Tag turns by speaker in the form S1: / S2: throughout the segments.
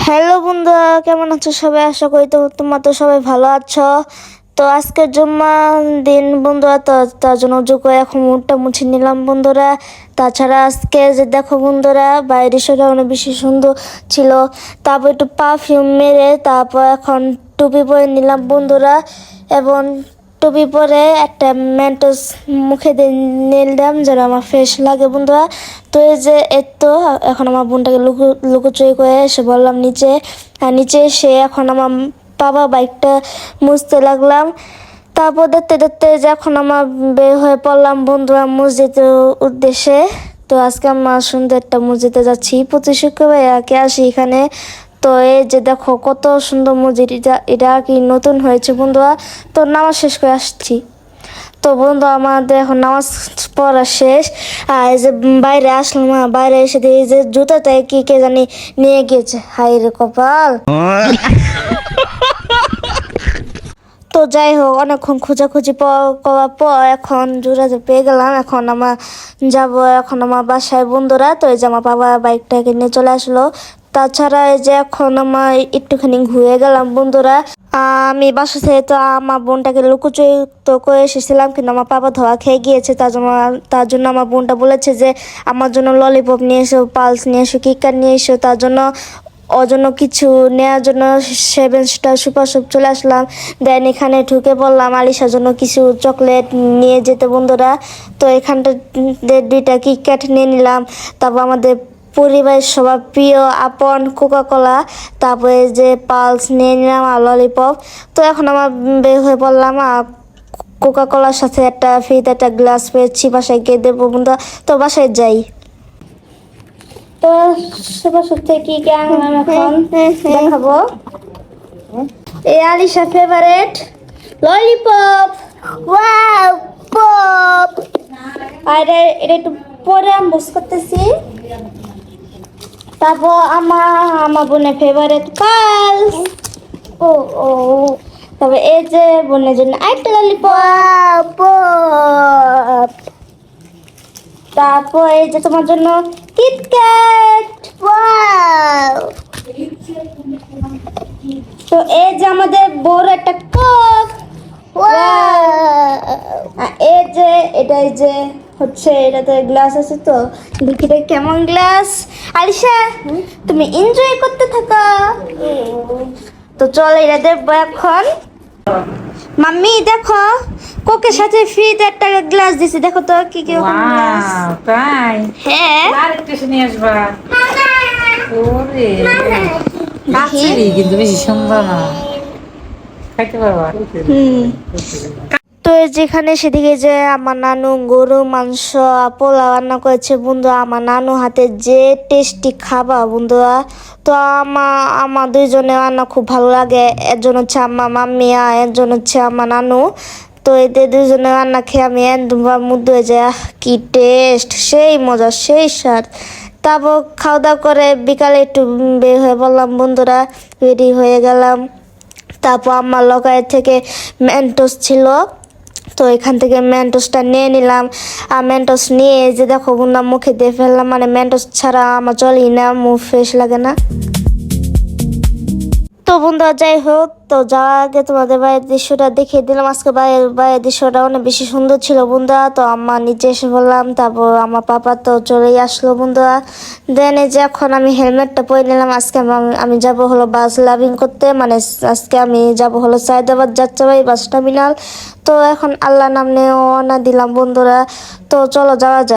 S1: Hello বন্ধুরা, কেমন আছো সবাই? আশা করি তোমরা তো সবাই ভালো আছো। তো আজকের জুম্মা দিন বন্ধুরা, তো তার জন্য উজু করে এখন মুখটা মুছে নিলাম বন্ধুরা। তাছাড়া আজকে যে দেখো বন্ধুরা, বাইরের সেটা অনেক বেশি সুন্দর ছিল। তারপর একটু পারফিউম মেরে তারপর এখন টুপি পরে নিলাম বন্ধুরা, এবং টুপি পরে একটা মেন্টোস মুখে দিয়ে নিলাম যেন আমার ফ্রেশ লাগে বন্ধুরা। তো এই যে এতো এখন আমার বোনটাকে লুকোচুরি করে এসে বললাম নিচে, আর নিচে এসে এখন আমার বাবা বাইকটা মুছতে লাগলাম। তারপর দেখতে দেখতে যে এখন আমার বের হয়ে পড়লাম বন্ধুরা মসজিদের উদ্দেশ্যে। তো আজকে আমার সুন্দর একটা মসজিদে যাচ্ছি, প্রতি শুক্রবার আগে আসি এখানে। তো এই যে দেখো কত সুন্দর মসজিদ, এটা কি নতুন হয়েছে বন্ধুরা। তো নামাজ শেষ করে আসছি। তো বন্ধু আমাদের এখন নামাজ পড়া শেষ, আর এই যে বাইরে আসলাম, বাইরে এসে এই যে জুতাটাই কি কে জানি নিয়ে গিয়েছে, হাই রে কপাল। তো যাই হোক, অনেকক্ষণ খোঁজাখুঁজি করার পর এখন জুড়াতে পেয়ে গেলাম। এখন এখন আমার বাসায় বন্ধুরা। তো এই যে আমার বাবা বাইকটাকে নিয়ে চলে আসলো। তাছাড়া এই যে এখন আমার একটুখানি ঘুরে গেলাম বন্ধুরা। আমি বাসা থেকে তো আমার বোনটাকে লুকোচুরি তো করে এসেছিলাম, কিন্তু আমার বাবা ধোয়া খেয়ে গিয়েছে। তার জন্য আমার বোনটা বলেছে যে আমার জন্য ললিপপ নিয়ে এসো, পালস নিয়ে এসো, কিটক্যাট নিয়ে এসো। তার জন্য ওর জন্য কিছু নেওয়ার জন্য 7 স্টার সুপার শপ চলে আসলাম। দেন এখানে ঢুকে পড়লাম আলিশার জন্য কিছু চকলেট নিয়ে যেতে বন্ধুরা। তো এখানটা 2টা কিটক্যাট নিয়ে নিলাম। তারপর আমাদের পরিবারের সবার প্রিয় আপন কোকা-কোলা, তারপরে যে পালস নিয়ে নিলাম আর ললিপপ। তো এখন আমার বের হয়ে পড়লাম, আর কোকা-কোলার সাথে একটা ফ্রিতে একটা গ্লাস পেয়েছি, বাসায় গিয়ে দেবো বন্ধুরা। তো বাসায় যাই। তো সুপার শপ থেকে কি কি আনলাম এখন দেখাবো। এই Alisha favourite lollipop, wow pop. আর এটা একটু পরে আনবক্স করতেছি। তারপর আমার বোনের ফেভারিট পালস। ও ও তবে এই যে বোনের জন্য আরেকটা ললিপপ। তারপর এই যে তোমার জন্য কিটক্যাট, ওয়াও। তো এই যে আমাদের বড় একটা কোক, ওয়াও। এই যে এটাই যে হচ্ছে, এটাতে গ্লাস আছে। তো দেখিটা কেমন গ্লাস। আলিশা তুমি এনজয় করতে থাকো। তো চল এটা দেখবো এখন। মাম্মি দেখো, কোকের সাথে ফ্রিতে একটা গ্লাস দিছি, দেখো তো কি কি গ্লাস।
S2: তাই
S1: হ্যাঁ,
S2: আরেকটা নিয়ে আসবা। ওরে কাছেরই কিন্তু বেশি সুন্দর না, খাইতে পারবা।
S1: তো যেখানে সেদিকে যে আমার নানু গরু মাংস পোলাও রান্না করেছে বন্ধু, আমার নানু হাতে যে টেস্টি খাবার বন্ধুরা। তো আমার দুইজনে রান্না খুব ভালো লাগে। একজন হচ্ছে আমার মাম্মি আর একজন হচ্ছে আমার নানু। তো এদের দুজনে রান্না খেয়ে আমি একদম মুগ্ধ হয়ে যায়। কি টেস্ট, সেই মজা, সেই স্বাদ। তারপর খাওয়া দাওয়া করে বিকালে একটু বের হয়ে বললাম বন্ধুরা, রেডি হয়ে গেলাম। তারপর আমার লগায়ের থেকে মেন্টোস ছিল, তো এখান থেকে মেন্টোসটা নিয়ে নিলাম। আর মেন্টোস নিয়ে যে দেখো বন্ধু মুখে দিয়ে ফেললাম, মানে মেন্টোস ছাড়া আমার চলেই না, মুখ ফ্রেশ লাগে না। তো বন্ধুরা যাই হোক, তো যাওয়ার আগে তোমাদের বাইরের দৃশ্যটা দেখিয়ে দিলাম। আজকে বাইরের দৃশ্যটা অনেক বেশি সুন্দর ছিল বন্ধুরা। তো আমার নিচে এসে বললাম, তারপর আমার পাপা তো চলেই আসলো বন্ধুরা। দেন এই যে এখন আমি হেলমেটটা পরে নিলাম। আজকে আমি যাব হলো বাস লাভিং করতে, মানে আজকে আমি যাব হলো সায়দাবাদ যাত্রাবাড়ি বাস টার্মিনাল। তো এখন আল্লাহ নাম নিয়ে রওনা দিলাম বন্ধুরা। তো চলো যাওয়া যাক।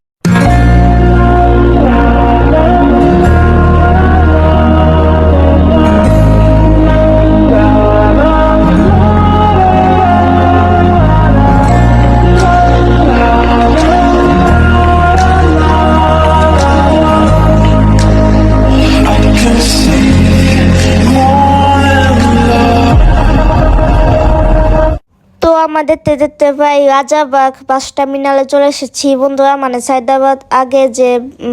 S1: তো আমাদের দেখতে দেখতে ভাই রাজাবাগ বাস টার্মিনালে চলে এসেছি বন্ধুরা, মানে সায়দাবাদ আগে যে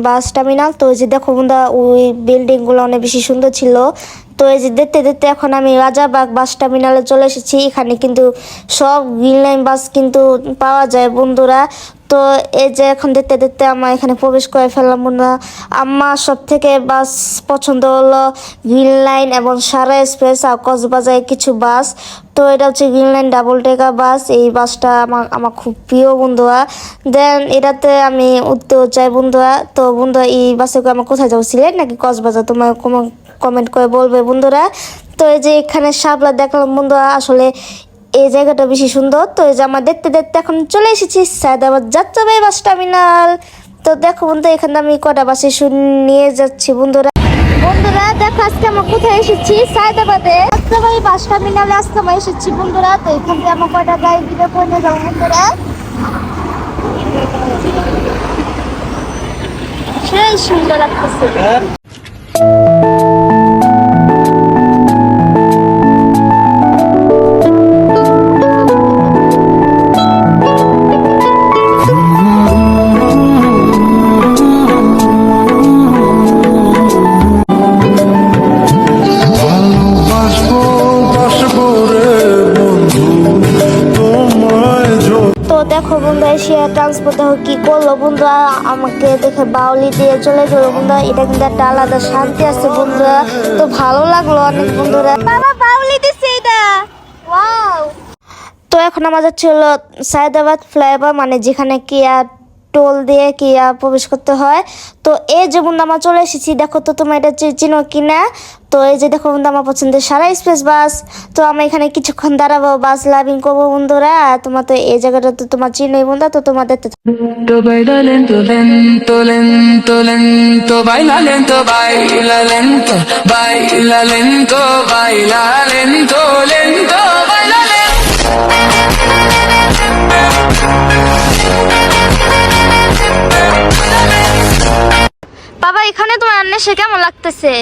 S1: বাস টার্মিনাল। তো ওই যে দেখো বন্ধুরা, ওই বিল্ডিংগুলো অনেক বেশি সুন্দর ছিল। তো এই যে দেখতে দেখতে এখন আমি রাজাবাগ বাস টার্মিনালে চলে এসেছি। এখানে কিন্তু সব গ্রিন লাইন বাস কিন্তু পাওয়া যায় বন্ধুরা। তো এই যে এখন দেখতে দেখতে আমরা এখানে প্রবেশ করে ফেললাম বন্ধুরা। আমার সব থেকে বাস পছন্দ হলো গ্রিন লাইন এবং সারা এক্সপ্রেস আর কক্সবাজারের কিছু বাস। তো এটা হচ্ছে গ্রিন লাইন ডাবল টেকার বাস। এই বাসটা আমার খুব প্রিয় বন্ধুরা। দেন এটাতে আমি উঠতেও চাই বন্ধুরা। তো বন্ধুরা এই বাসে করে আমার কোথায় যাবো, সিলেট নাকি কক্সবাজার, তোমার কমেন্ট করে বলবে বন্ধুরা। তো এই যে এখানে শাপলা দেখলাম বন্ধুরা, আসলে এই জায়গাটা বেশি সুন্দর। তো এই যে আমার দেখতে দেখতে এখন চলে এসেছি সায়দাবাদ যাত্রাবাড়ি বাস টার্মিনাল। তো দেখো বন্ধু, এখানে আমি কটা বাসে নিয়ে যাচ্ছি বন্ধুরা। বন্ধুরা দেখো আজকে আমরা কোথায় এসেছি, সায়দাবাদে যাত্রাবাড়ি বাস টার্মিনালে আজকে আমরা এসেছি বন্ধুরা। তো এখান থেকে আমার কটা গাড়ি ভিডিও করে নিয়ে যাবো বন্ধুরা। সেই সুন্দর লাগতেছে। তো দেখো বন্ধুরা, এসে ট্রান্সপোর্ট দেখো কি করলো বন্ধুরা, আমাকে দেখে বাউলি দিয়ে চলে গেল বন্ধুরা। এটা কিন্তু একটা আলাদা শান্তি আছে বন্ধুরা। তো ভালো লাগলো অনেক বন্ধুরা। বাবা বাউলি দিছে এটা, ওয়াও। তো এখন আমাদের ছিল সায়দাবাদ ফ্লাইওভার, মানে যেখানে কিয়া টোল দিয়ে কিয়া প্রবেশ করতে হয়। তো এই যে বন্ধু আমরা চলে এসেছি, দেখো তো তোমরা এটা চিনো কিনা। তো এই যে দেখো বন্ধু আমার পছন্দের সারা এক্সপ্রেস বাস। তো আমরা এখানে কিছুক্ষণ দাঁড়াবো, বাস লাভিং করবো বন্ধুরা। আর তোমার তো এই জায়গাটা তো তোমার চিনোই বন্ধুরা। তো তোমার দেখতে
S3: Lento, baila lento, lento, lento, lento, baila lento, baila lento, baila lento, baila lento, lento, baila lento.
S1: বাবা এখানে তোমার নেশে কেমন লাগতেছে?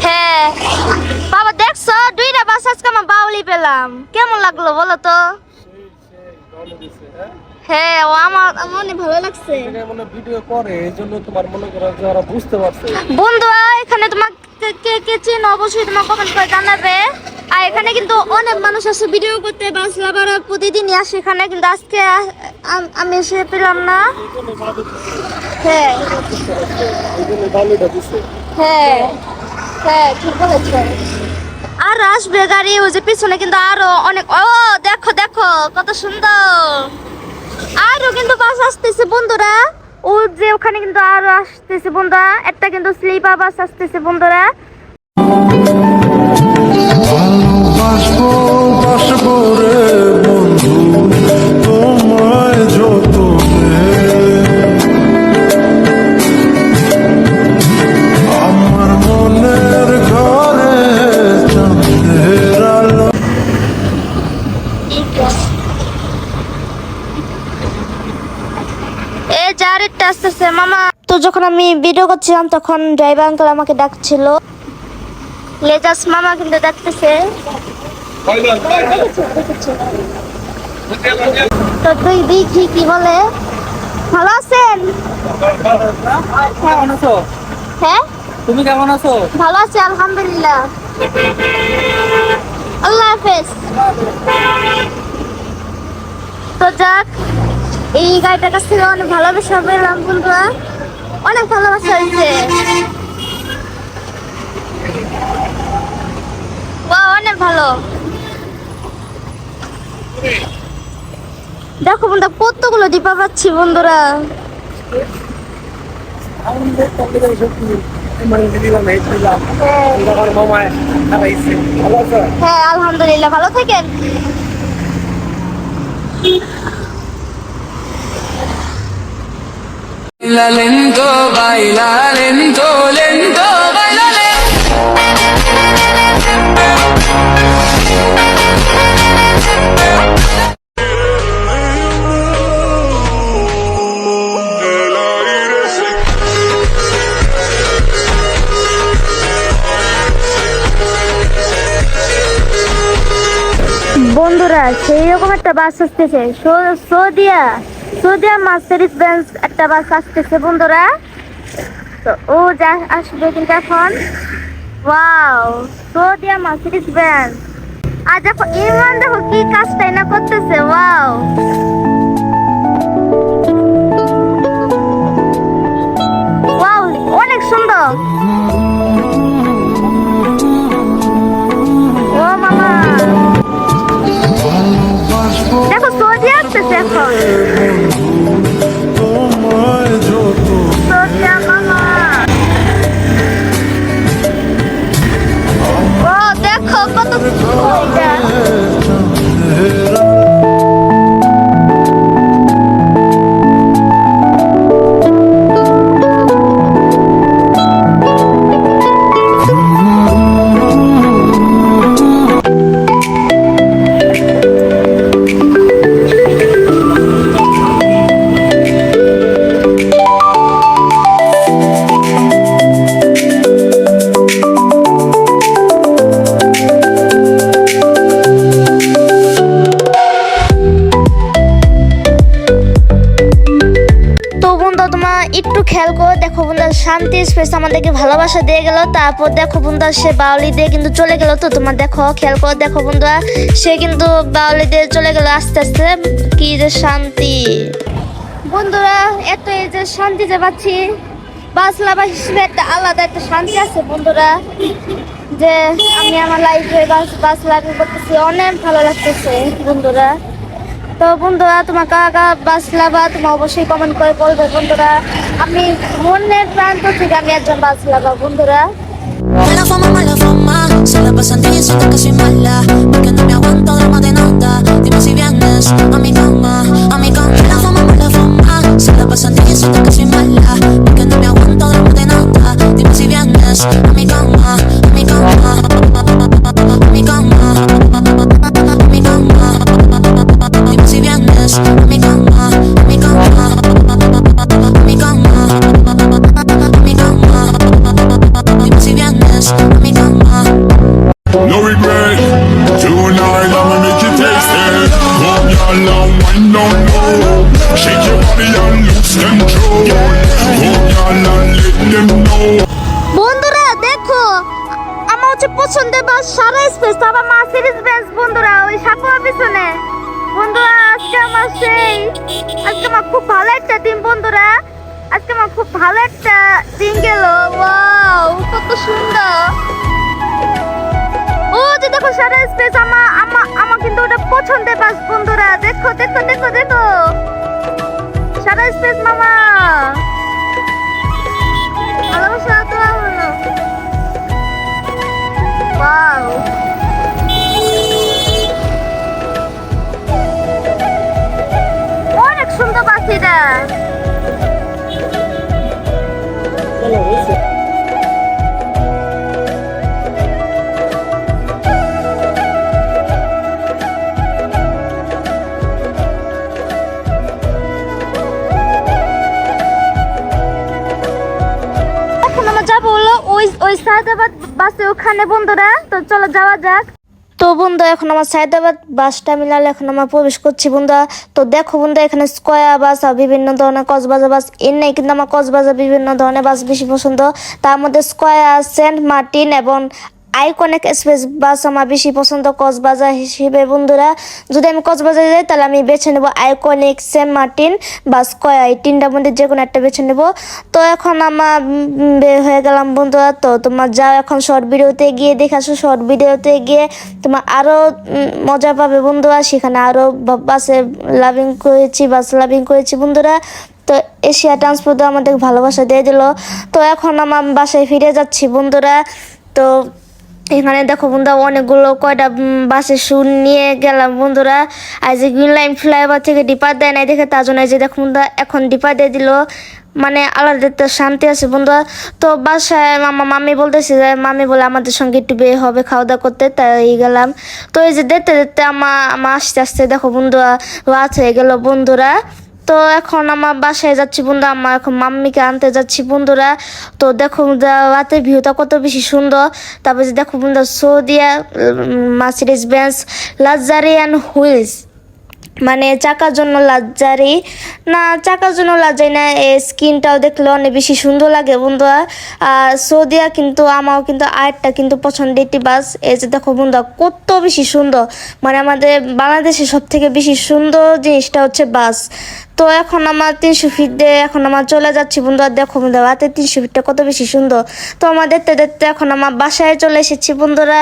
S1: হ্যাঁ বাবা দেখছো দুইটা বাস আজকে আমার বাউলি পেলাম, কেমন লাগলো বলো তো? হ্যাঁ ও আমার অনেক ভালো লাগছে
S4: ভিডিও করে, এইজন্য তোমার মনে করো যে ওরা বুঝতে পারছে।
S1: বন্ধুরা এখানে তোমার কে কে চেনো অবশ্যই তোমার কমেন্ট করে জানাবে। আর এখানে কিন্তু অনেক মানুষ আসে ভিডিও করতে, বাস লাভাররা প্রতিদিনই আসে এখানে, কিন্তু আজকে আমি এসে পেলাম না। হ্যাঁ হ্যাঁ হ্যাঁ ঠিক বলেছো। আর আসবে গাড়ি, ওই যে পিছনে কিন্তু আরো অনেক, ও দেখো দেখো কত সুন্দর। আরো কিন্তু বাস আসতেছে বন্ধুরা, ও যে ওখানে কিন্তু আরো আসতেছে বন্ধুরা। একটা কিন্তু স্লিপার বাস আসতেছে বন্ধুরা।
S5: ভালোবাসবো বাসবো রে বন্ধু তোমায় যতনে, আমার মনের ঘরে চাঁদের আলো।
S1: এই জারেরটা আসতেছে মামা। তো যখন আমি ভিডিও করছিলাম তখন ড্রাইভার আঙ্কেল আমাকে ডাকছিল, লেজাস মামা কিন্তু ডাকতেছে। তো তুই দেখি কি বলে। ভালো আছেন?
S4: কেমন আছো?
S1: হ্যাঁ
S4: তুমি কেমন আছো?
S1: ভালো আছি আলহামদুলিল্লাহ। আল্লাহ হাফেজ। তো যাক, এই গাড়িটার কাছ থেকে অনেক ভালোবাসা পেলাম বন্ধুরা, অনেক ভালোবাসা হয়েছে। অনেক ভালো। দেখো বন্ধুরা কতগুলো দীপা পাচ্ছি বন্ধুরা। হ্যাঁ আলহামদুলিল্লাহ, ভালো থাকেন।
S3: Baila lento, baila lento, lento, baila lento.
S1: বন্ধুরা সেই রকম একটা বাস আসতেছে, সৌদিয়া মার্সিডিজ বেঞ্জ একটা বাস আসতেছে বন্ধুরা। তো ও যা আসবে কিন্তু এখন ওয়াও সোডিয়াম মার্সিডিজ বেঞ্জ আর দেখো ইমরান দেখো কি কাজটাই না করতেছে ওয়াও ওয়াও অনেক সুন্দর ও মামা
S5: ভালোবাসবো
S1: দেখো সোডি আসতেছে এখন
S5: তোমায় যত
S1: সোডিয়া মামা ও দেখো কত সুন্দর এটা তো বন্ধু তোমার একটু খেয়াল করো দেখো বন্ধু শান্তি স্পেস আমাদেরকে ভালোবাসা দিয়ে গেল তারপর দেখো বন্ধু সে বাউলি দিয়ে কিন্তু চলে গেল তো তোমার দেখো খেয়াল করো দেখো বন্ধু সে কিন্তু বাউলি দিয়ে চলে গেল আস্তে আস্তে কি যে শান্তি বন্ধুরা এত এই যে শান্তি যে পাচ্ছি বাসলাবা হিসেবে একটা আলাদা একটা শান্তি আছে বন্ধুরা যে আমি আমার লাইফে বাস লাইফে করতেছি অনেক ভালো লাগতেছে বন্ধুরা তো বন্ধুরা তোমার কাকা বাস লাভা তোমার অবশ্যই কমেন্ট করে বলবে বন্ধুরা আমি মনের প্রান্ত থেকে আমি একজন বাস লাভা বন্ধুরা
S6: Mala fama, se la pasan diciendo que soy mala, porque no me aguanto drama de nada. Dime si vienes a mi cama, a mi cama. Mala fama, se la pasan diciendo que soy mala, porque no me aguanto drama de nada. Dime si vienes a mi cama, a mi cama, a mi cama, a mi cama. Dime si vienes a mi cama, a mi cama, a mi cama, a mi cama. Dime si vienes a mi cama.
S5: No regret. Tonight I'ma make you taste it. Come y'all and wind down low. Shake your body and lose control. Come y'all and let them know.
S1: বন্ধুরা দেখো আমার হচ্ছে পছন্দের বাস সারা space আবার Mercedes Benz বন্ধুরা ওই সাকুয়া পিছনে বন্ধুরা আজকে আমার খুব ভালো একটা দিন বন্ধুরা আজকে আমার খুব ভালো একটা দিন গেল ওয়াও কত সুন্দর ও যে দেখো সারা স্পেস আমার কিন্তু ওটা পছন্দের বাস বন্ধুরা দেখো দেখো দেখো দেখো সারা স্পেস মামা ভালোবাসা তো হলো ওয়াও অনেক সুন্দর বাস এটা ওই সায়দাবাদ বাসে ওখানে বন্ধুরা তো চলো যাওয়া যাক তো বন্ধু এখন আমার সায়দাবাদ বাসটা মিলালে এখন আমরা প্রবেশ করছি বন্ধুরা তো দেখো বন্ধু এখানে স্কয়ার বাস আর বিভিন্ন ধরনের কক্সবাজার বাস এর নেই কিন্তু আমার কক্সবাজার বিভিন্ন ধরনের বাস বেশি পছন্দ তার মধ্যে স্কয়ার সেন্ট মার্টিন এবং আইকনিক এক্সপ্রেস বাস আমার বেশি পছন্দ কক্সবাজার হিসেবে বন্ধুরা যদি আমি কক্সবাজারে যাই তাহলে আমি বেছে নেব আইকনিক সেন্ট মার্টিন বা স্কয়ার এই তিনটার মধ্যে যে কোনো একটা বেছে নেব তো এখন আমার বের হয়ে গেলাম বন্ধুরা তো তোমার যাও এখন শর্ট ভিডিওতে গিয়ে দেখে আসো শর্ট ভিডিওতে গিয়ে তোমার আরও মজা পাবে বন্ধুরা সেখানে আরও বাসে বাস লাভিং করেছি বন্ধুরা তো এশিয়া ট্রান্সপোর্ট আমাদের ভালোবাসা দিয়ে দিল তো এখন আমার বাসায় ফিরে যাচ্ছি বন্ধুরা তো এখানে দেখো বন্ধুরা অনেকগুলো কয়টা বাসে শুন নিয়ে গেলাম বন্ধুরা আর যে গ্রিন লাইন ফ্লাইওভার থেকে ডিপার দেয় নাই দেখে তার জন্য যে দেখো বন্ধুরা এখন ডিপার দিয়ে দিল মানে আলাদা একটা শান্তি আছে বন্ধুরা তো বাসায় আমার মামি বলতেছে যে মামি বলে আমাদের সঙ্গে একটু বের হবে খাওয়া দাওয়া করতে তাই গেলাম তো এই যে দেখতে দেখতে আমার আস্তে আস্তে দেখো বন্ধুরা রাত হয়ে গেল বন্ধুরা তো এখন আমার বাসায় যাচ্ছি বন্ধু আমার এখন মাম্মিকে আনতে যাচ্ছি বন্ধুরা তো দেখো রাতের ভিউটা কত বেশি সুন্দর তারপরে যে দেখো বন্ধু সৌদিয়া মার্সিডিজ বেঞ্জ লাক্সারিয়ান হুইলস মানে চাকার জন্য লাজ্জারি না, চাকার জন্য লাজ্জারি না, স্কিনটাও দেখলে অনেক বেশি সুন্দর লাগে বন্ধুরা। আর সৌদিয়া কিন্তু আমারও কিন্তু আরেকটা কিন্তু পছন্দের একটি বাস, এই যে দেখো বন্ধুরা কত বেশি সুন্দর, মানে আমাদের বাংলাদেশে সব থেকে বেশি সুন্দর জিনিসটা হচ্ছে বাস। তো এখন আমার 300 ফিট দিয়ে এখন আমার চলে যাচ্ছি বন্ধুরা, দেখো বন্ধুরা রাতে 300 ফিটটা কত বেশি সুন্দর। তো আমার দেখতে দেখতে এখন আমার বাসায় চলে এসেছি বন্ধুরা।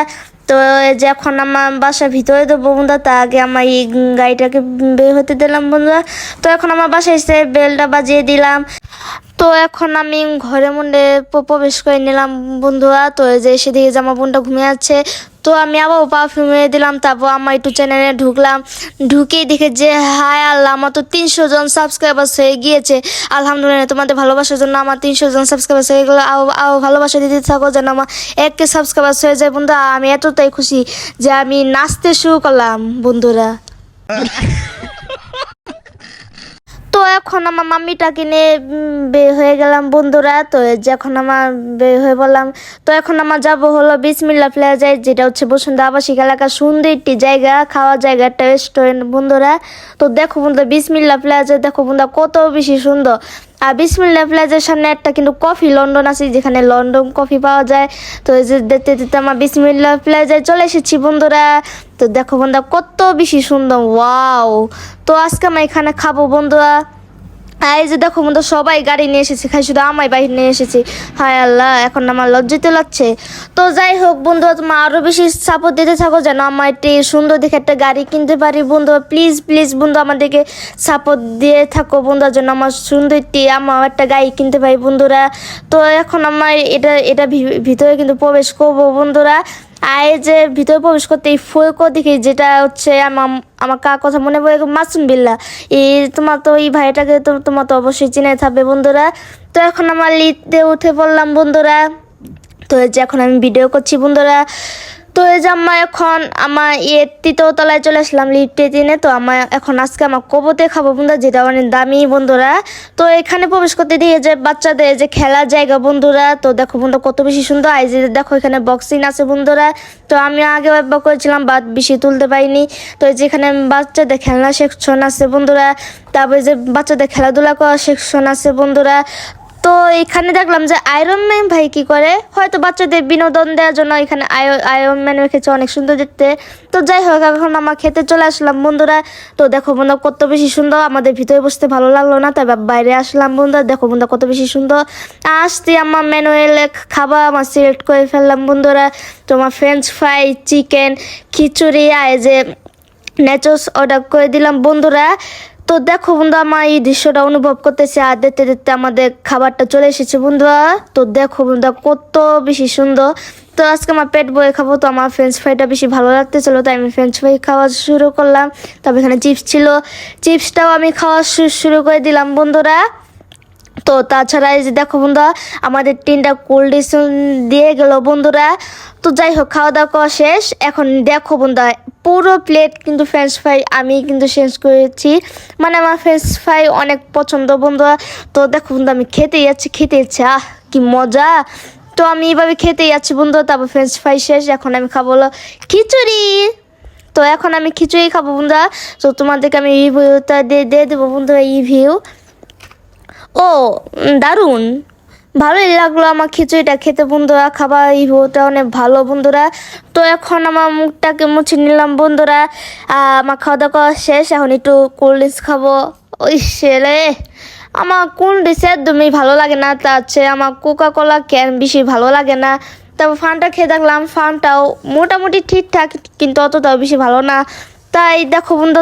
S1: তো এই যে এখন আমার বাসার ভিতরে দেবো বন্ধুরা, তা আগে আমার এই গাড়িটাকে বের হতে দিলাম বন্ধুরা। তো এখন আমার বাসায় এসে বেলটা বাজিয়ে দিলাম। তো এখন আমি ঘরের মধ্যে প্রবেশ করে নিলাম বন্ধুরা। তো এই যে সেদিকে যে আমার বোনটা ঘুমিয়ে আছে, তো আমি আবার পারফিউম দিলাম, তারপর আমার একটু চ্যানেলে ঢুকলাম, ঢুকেই দেখে যে হায় আল্লাহ আমার তো 300 জন সাবস্ক্রাইবার্স হয়ে গিয়েছে। আলহামদুলিল্লাহ, তোমাদের ভালোবাসার জন্য আমার 300 জন সাবস্ক্রাইবার্স হয়ে গেলো। আরও ভালোবাসা দিতে থাকো যেন আমার 1K সাবস্ক্রাইবার্স হয়ে যায় বন্ধুরা। আমি এতটাই খুশি যে আমি নাচতে শুরু করলাম বন্ধুরা। তো এখন আমার মাম্মিটাকে নিয়ে বের হয়ে গেলাম বন্ধুরা। তো যখন আমার বের হয়ে বললাম, তো এখন আমার যাবো হলো বিসমিল্লাহ প্লাজায়, যেটা হচ্ছে বসুন্ধরা আবাসিক এলাকার সুন্দর একটি জায়গা, খাওয়ার জায়গা, একটা রেস্টুরেন্ট বন্ধুরা। তো দেখো বন্ধুরা বিসমিল্লাহ প্লাজা দেখো বন্ধুরা কত বেশি সুন্দর। আর বিসমিল্লাহ প্লাজার সামনে একটা কিন্তু কফি লন্ডন আছে, যেখানে লন্ডন কফি পাওয়া যায়। তো এই যে দেখতে দেখতে আমার বিসমিল্লাহ প্লাজায় চলে এসেছি বন্ধুরা। তো দেখো বন্ধুরা কত বেশি সুন্দর, ওয়াও। তো আজকে আমি এখানে খাবো বন্ধুরা। এই যে দেখো বন্ধু সবাই গাড়ি নিয়ে এসেছে, খাই শুধু আমায় বাইরে নিয়ে এসেছি। হায় আল্লাহ, এখন আমার লজ্জিত লাগছে। তো যাই হোক বন্ধুরা, তোমার আরও বেশি সাপোর্ট দিতে থাকো যেন আমার একটি সুন্দর দেখে একটা গাড়ি কিনতে পারি বন্ধুরা। প্লিজ প্লিজ বন্ধু আমাদেরকে সাপোর্ট দিয়ে থাকো বন্ধুরা, যেন আমার সুন্দর আমার একটা গাড়ি কিনতে পারি বন্ধুরা। তো এখন আমার এটা ভিতরে কিন্তু প্রবেশ করবো বন্ধুরা। আর এই যে ভিতরে প্রবেশ করতে এই ফুলকো দেখি, যেটা হচ্ছে আমার কার কথা মনে পড়ে, মাসুম বিল্লা। এই তোমার তো এই ভাইটাকে তো তোমার তো অবশ্যই চিনে থাকবে বন্ধুরা। তো এখন আমার লিফটে উঠে পড়লাম বন্ধুরা। তো এই যে এখন আমি ভিডিও করছি বন্ধুরা। তো এই যে আমার এখন আমার 3য় তলায় চলে আসলাম লিফটে দিনে। তো আমার এখন আজকে আমার কবুতর খাবো বন্ধুরা, যেটা অনেক দামি বন্ধুরা। তো এখানে প্রবেশ করতে দিয়ে যে বাচ্চাদের যে খেলার জায়গা বন্ধুরা। তো দেখো বন্ধু কত বেশি সুন্দর, এই যে দেখো এখানে বক্সিং আছে বন্ধুরা। তো আমি আগে একবার করেছিলাম বাট বেশি তুলতে পারিনি। তো এই যে এখানে বাচ্চাদের খেলনা সেকশন আছে বন্ধুরা, তারপরে যে বাচ্চাদের খেলাধুলা করার সেকশন আছে বন্ধুরা। তো এখানে দেখলাম যে আয়রন ম্যান ভাই কি করে, হয়তো বাচ্চাদের বিনোদন দেওয়ার জন্য এখানে আয়রন ম্যান রেখেছে, অনেক সুন্দর দেখতে। তো যাই হোক এখন আমার খেতে চলে আসলাম বন্ধুরা। তো দেখো বন্ধু কত বেশি সুন্দর, আমাদের ভিতরে বসতে ভালো লাগলো না, তাই বাইরে আসলাম বন্ধুরা। দেখো বন্ধু কত বেশি সুন্দর। আসতে আমার ম্যানুয়ালে খাবার আমার সিলেক্ট করে ফেললাম বন্ধুরা। তোমার ফ্রেঞ্চ ফ্রাই, চিকেন, খিচুড়ি আর যে নেচোস অর্ডার করে দিলাম বন্ধুরা। তো দেখো বন্ধু আমার এই দৃশ্যটা অনুভব করতেছে, আর দেখতে দেখতে আমাদের খাবারটা চলে এসেছে বন্ধুরা। তো দেখো বন্ধুরা কত বেশি সুন্দর। তো আজকে আমার পেট বয়ে খাবো, তো আমার ফ্রেঞ্চ ফ্রাইটা বেশি ভালো লাগতেছিলো, তাই আমি ফ্রেঞ্চ ফ্রাই খাওয়া শুরু করলাম। তবে এখানে চিপস ছিল, চিপসটাও আমি খাওয়া শুরু করে দিলাম বন্ধুরা। তো তাছাড়া এই যে দেখো বন্ধুরা আমাদের 3টা কোল্ড ড্রিঙ্কস দিয়ে গেল বন্ধুরা। তো যাই হোক খাওয়া দাওয়া করা শেষ। এখন দেখো বন্ধুরা পুরো প্লেট কিন্তু ফ্রেঞ্চ ফ্রাই আমি কিন্তু শেষ করেছি, মানে আমার ফ্রেঞ্চ ফ্রাই অনেক পছন্দ বন্ধুরা। তো দেখো বন্ধু আমি খেতে যাচ্ছি, কি মজা। তো আমি এইভাবে খেতেই যাচ্ছি বন্ধু, তারপর ফ্রেঞ্চ ফ্রাই শেষ। এখন আমি খাবো হলো খিচুড়ি। তো এখন আমি খিচুড়ি খাবো বন্ধুরা। তো তোমাদেরকে আমি রিভিউটা দিয়ে দেবো বন্ধুরা, রিভিউ। ও দারুণ, ভালোই লাগলো আমার খিচুড়িটা খেতে বন্ধুরা, খাবার রিভিউটা অনেক ভালো বন্ধুরা। তো এখন আমার মুখটাকে মুছে নিলাম বন্ধুরা। আমার খাওয়া দাওয়া করা শেষ, এখন একটু কোল্ড ড্রিঙ্কস খাবো। ওই ছেলে আমার কোল্ড ড্রিঙ্কস একদমই ভালো লাগে না, তা হচ্ছে আমার কোকা কোলা ক্যান বেশি ভালো লাগে না। তারপর ফানটা খেয়ে দেখলাম, ফানটাও মোটামুটি ঠিকঠাক, কিন্তু অতটাও বেশি ভালো না। তাই দেখো বন্ধু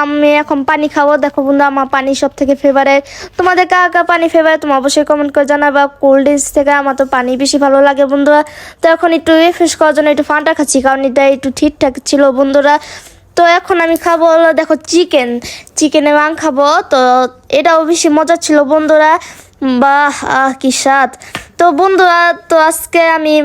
S1: আমি এখন পানি খাবো। দেখো বন্ধু আমার পানি সব থেকে ফেভারিট। তোমাদের কার পানি ফেভারিট তুমি অবশ্যই কমেন্ট করে জানাবা। কোল্ড ড্রিঙ্কস থেকে আমার তো পানি বেশি ভালো লাগে বন্ধুরা। তো এখন একটু রিফ্রেশ করার জন্য একটু ফান্টা খাচ্ছি, কারণ এটা একটু ঠিকঠাক ছিল বন্ধুরা। তো এখন আমি খাবো হলো দেখো চিকেনের মাং খাবো। তো এটাও বেশি মজা ছিল বন্ধুরা, বাহ কি স্বাদ। তো বন্ধুরা তো আজকে আমি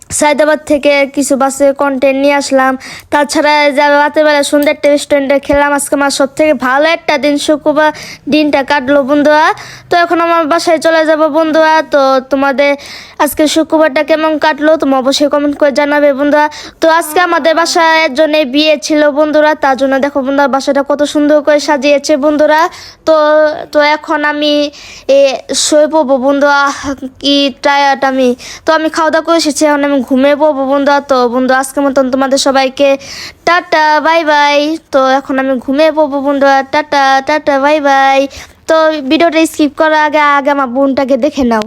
S1: সায়দাবাদ থেকে কিছু বাসে কন্টেন্ট নিয়ে আসলাম। তাছাড়া যা রাতের বেলা সুন্দর একটা রেস্টুরেন্টে খেলাম। আজকে আমার সব থেকে ভালো একটা দিন, শুক্রবার দিনটা কাটলো বন্ধুরা। তো এখন আমার বাসায় চলে যাব বন্ধুরা। তো তোমাদের আজকে শুক্রবারটা কেমন কাটলো তোমরা অবশ্যই কমেন্ট করে জানাবে বন্ধুরা। তো আজকে আমাদের বাসায় একজনের বিয়ে ছিল বন্ধুরা, তার জন্য দেখো বন্ধুরা বাসাটা কত সুন্দর করে সাজিয়েছে বন্ধুরা। তো তো এখন আমি শুয়ে পড়বো বন্ধুরা, কি টায়ার্ড আমি। তো আমি খাওয়া দাওয়া করে এসেছি, এখন আমি ঘুমিয়ে পড়বো বন্ধুরা। তো বন্ধু আজকের মতন তোমাদের সবাইকে টাটা বাই বাই। তো এখন আমি ঘুমিয়ে পড়বো বন্ধুরা, টাটা টাটা বাই বাই। তো ভিডিওটা স্কিপ করার আগে আগে আমার বোনটাকে দেখে নাও।